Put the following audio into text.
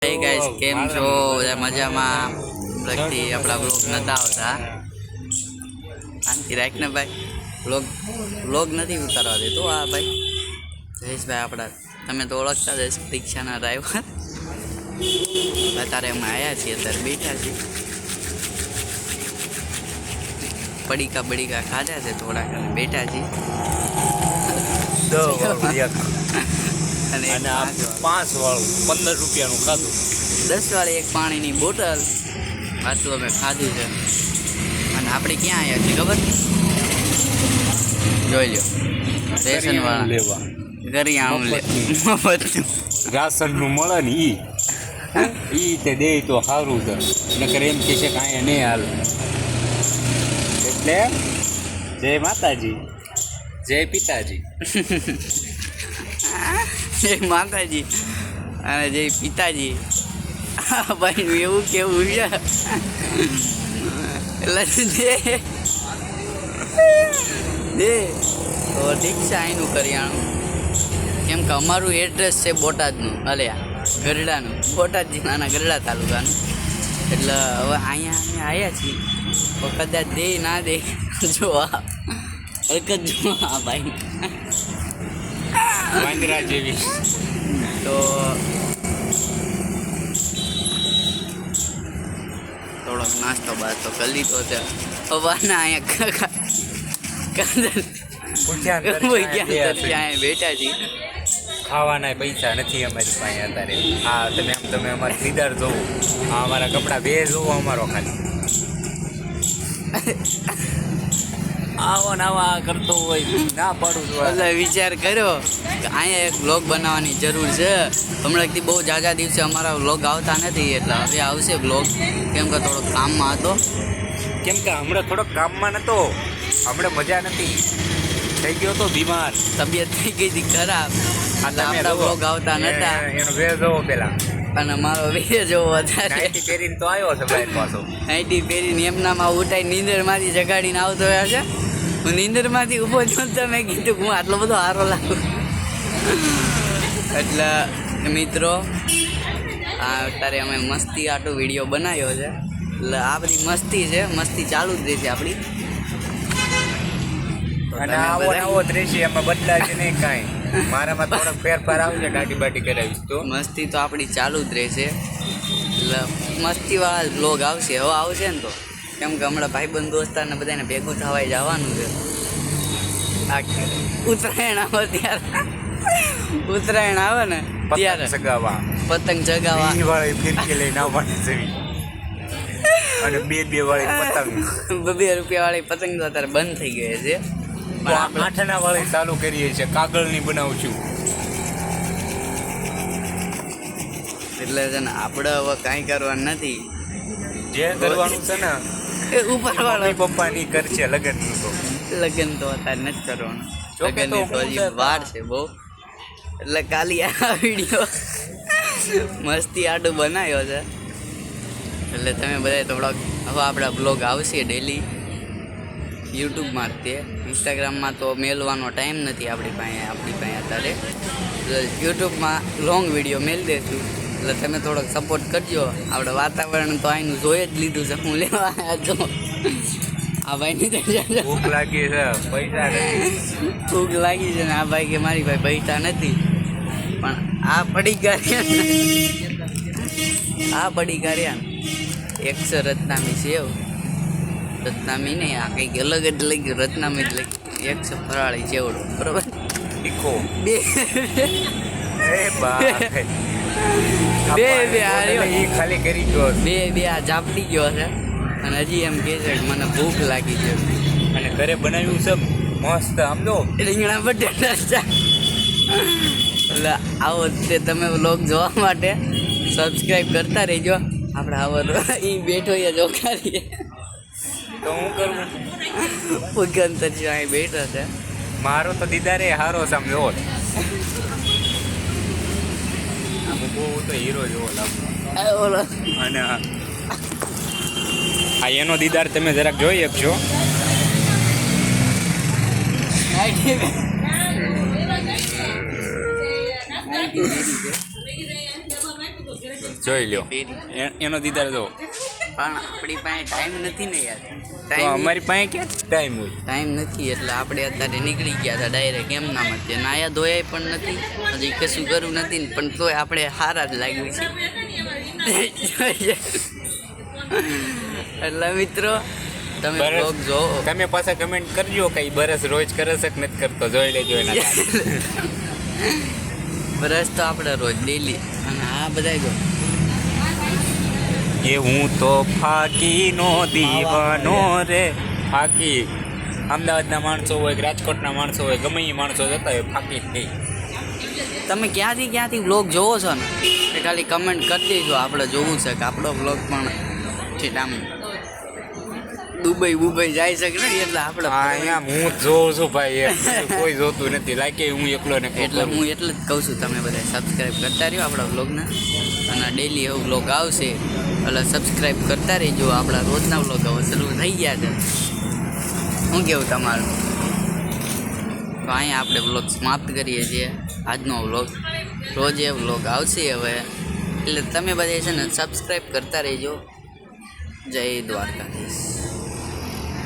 Hey guys, કેમ છો? મજામાં. લગતી આપણા બ્લોગ નતા આવતા. શાંતિ રાખ ને ભાઈ. બ્લોગ નથી ઉતારવા દેતો આ ભાઈ. જયેશભાઈ આપણા તમે તો ઓળખતા જ હશો, રિક્ષાના ડ્રાઈવર. અત્યારે અમે આવ્યા છીએ, અત્યારે બેઠા છીએ. પડીકા ખાધા છે થોડાક અને બેઠા છીએ. અને 5 વાળું 15 રૂપિયાનું ખાધું. 10 વાળી એક પાણીની બોટલ આટલું અમે ખાધું છે. અને આપણે ક્યાં આવ્યા છીએ ખબર? જોઈ લો, રેશન વાળા લેવા કરિયાણું લે મફતનું રાશનનું મળે ને ઈ તે દે તો સારું છે, નકર એમ કહે છે કે અહીંયા નહીં હાલ. એટલે જય માતાજી, જય પિતાજી. જય માતાજી અને જય પિતાજી. ભાઈ એવું કેવું છે એટલે દે તો ઠીક છે. અહીંનું કરિયાણું કેમ કે અમારું એડ્રેસ છે બોટાદનું, અલ્યા ગરડાનું, બોટાદ જિલ્લાના ગરડા તાલુકાનું. એટલે હવે અહીંયા અમે આવ્યા છીએ, તો કદાચ દે ના દે જો હરકત જો આ ભાઈ વાંદરા જેવી. તો થોડોક નાસ્તો બાસ્તો કરી લીધો છે. હવાના અહીંયા બેઠા છીએ. ખાવાના પૈસા નથી અમારી પાસે અત્યારે. હા તમે અમારા ખરીદાર જોવો, આ અમારા કપડાં બે જોવો અમારો ખાલી. આવો નાવા કરતો હોય ના પાડું છું. એટલે વિચાર કર્યો કે અહીંયા એક વ્લોગ બનાવવાની જરૂર છે. હમણાંથી બહુ ઝાઝા દિવસે અમારા વ્લોગ આવતા નથી, એટલે હવે આવશે વ્લોગ. કેમ કે થોડોક કામમાં હતો. કેમ કે હમણાં થોડોક કામમાં નહોતો, હમણાં મજા નથી, થઈ ગયો તો બીમાર, તબિયત થઈ ગઈ હતી ખરાબ, એટલે આપણા વ્લોગ આવતા નહોતા. એનો વેર જોવો પેલા. અને મારો વીર જોવો વધારે નાઇટી પહેરીને તો આવ્યો છે ભાઈ પાછો. નાઇટી પહેરીને એમનામાં ઉઠાઈ નીંદરમાંથી જગાડીને આવતો હોય છે. હું નીંદરમાંથી ઊભો છું તો મેં કીધું હું આટલો બધો સારો લાગુ. એટલે મિત્રો અત્યારે અમે મસ્તી આટો વિડીયો બનાવ્યો છે. એટલે આ બધી મસ્તી છે, મસ્તી ચાલુ જ રહેશે આપણી. અને આવો રહેશે, એમાં બદલાશે નહીં કાંઈ. મારામાં થોડોક ફેરફાર આવશે, દાઢી બાટી કરાવીશ તો. મસ્તી તો આપણી ચાલુ જ રહેશે. એટલે મસ્તીવાળા બ્લોગ આવશે, હવે આવશે ને તો. કેમ કે હમણાં ભાઈબંધ દોસ્તારને બધાને ભેગું થવાય જવાનું છે. ઉત્તરાયણ આવે ત્યારે, ઉત્તરાયણ આવે ને ત્યારે પતંગ ચગાવવા વાળી ફિરકી લઈને આવવાની છે. અને બે વાળી પતંગ, 2 રૂપિયા વાળી પતંગ તો અત્યારે બંધ થઈ ગઈ છે. પણ આપણે 8 વાળી ચાલુ કરીએ છીએ, કાગળની બનાવું છું. એટલે છે ને આપણે હવે કાંઈ કરવાનું નથી. જે કરવાનું છે ને એ ઉપરવાળો પપ્પાની કરશે. લગ્નનું તો લગ્ન તો અત્યારે નથી કરવાનું. લગ્નની તો હજી વાર છે બહુ. એટલે કાલે આ વિડીયો મસ્તી આટું બનાવ્યો છે. એટલે તમે બધા થોડોક હવે આપણા બ્લોગ આવશે ડેલી યુટ્યુબમાં જ. તે ઇન્સ્ટાગ્રામમાં તો મેલવાનો ટાઈમ નથી આપણી પાસે અત્યારે. એટલે યુટ્યુબમાં લોંગ વિડીયો મેળ દઈશું. એટલે તમે થોડોક સપોર્ટ કરજો. આપણે વાતાવરણ તો અહીંનું જોઈ જ લીધું છે. હું લેવા આવ્યા છો આ ભાઈની ભૂખ લાગી છે, પૈસા નથી. ભૂખ લાગી છે ને આ ભાઈ કે મારી ભાઈ પૈસા નથી. પણ આ પડી કર્યા 100 રત્નામી સેવ, રત્નામી નહીં, આ કંઈક અલગ જ લઈ રત્નામી જ લઈ 100 ફરાળી ચેવડો, બરોબર. તીખો બે ખાલી કરી ગયો બે આ ઝાપટી ગયો છે. અને હજી એમ કહે છે કે મને ભૂખ લાગી છે. અને ઘરે બનાવ્યું છે મસ્ત, સમજો રીંગણા બટેટા છે. એટલે આવો તે તમે વ્લોગ જોવા માટે સબસ્ક્રાઈબ કરતા રહેજો. આપણે આવો એ બેઠો એ જોખારીએ તો હું કરું. પુગંતર જો અહીં બેઠો છે. મારો તો દીદારે હારો સમજો. બહુ તો હીરો જેવો લાગુ. અને આ એનો દીદાર તમે જરાક જોઈ શકશો. જોઈ લ્યો ફેરી એનો દીદાર જો. પણ આપણી પાસે ટાઈમ નથી ને યાર. તો ટાઈમ અમારી પાસે ક્યાં ટાઈમ હોય. ટાઈમ નથી એટલે આપણે અત્યારે નીકળી ગયા હતા ડાયરેક્ટ એમ નામ જ નાયા ધોયા પણ નથી હજી કશું કરવું નથી ને પણ તોય આપણે સારા જ લાગ્યું છે એટલે મિત્રો તમે બરસ. બ્લોગ જોવો. તમે પાછા કમેન્ટ કરજો કે ઈ બરસ રોજ કરે છે કે નથી કરતો, જોઈ લેજો એના બરસ તો આપણે રોજ ડેલી અને આ બધા જો એ હું તો ફાકીનો દીવાનો રે. ફાકી અમદાવાદના માણસો હોય કે રાજકોટના માણસો હોય ગમે એ માણસો જતા હોય ફાકી જ નહીં. તમે ક્યાંથી બ્લોગ જોવો છો ને એ ખાલી કમેન્ટ કરી દેજો. આપણે જોવું છે કે આપણો બ્લોગ પણ ઠીક આમ દુબઈ જાય છે કે નહીં એટલે આપણે અહીંયા હું જ જોઉં છું ભાઈ, કોઈ જોતું નથી. લાગે હું એકલો ને એટલે હું એટલે જ કહું છું તમે બધા સબસ્ક્રાઈબ કરતા રહ્યો આપણા બ્લોગને અને ડેલી એવો બ્લોગ આવશે એટલે સબસ્ક્રાઈબ કરતા રહીજો. આપણા રોજના બ્લોગ હવે શરૂ થઈ ગયા છે. શું કેવું તમારું? તો અહીંયા આપણે બ્લોગ સમાપ્ત કરીએ છીએ આજનો બ્લોગ. રોજ એ બ્લોગ આવશે હવે એટલે તમે બધા છે ને સબસ્ક્રાઈબ કરતા રહીજો. જય દ્વારકાધીશ.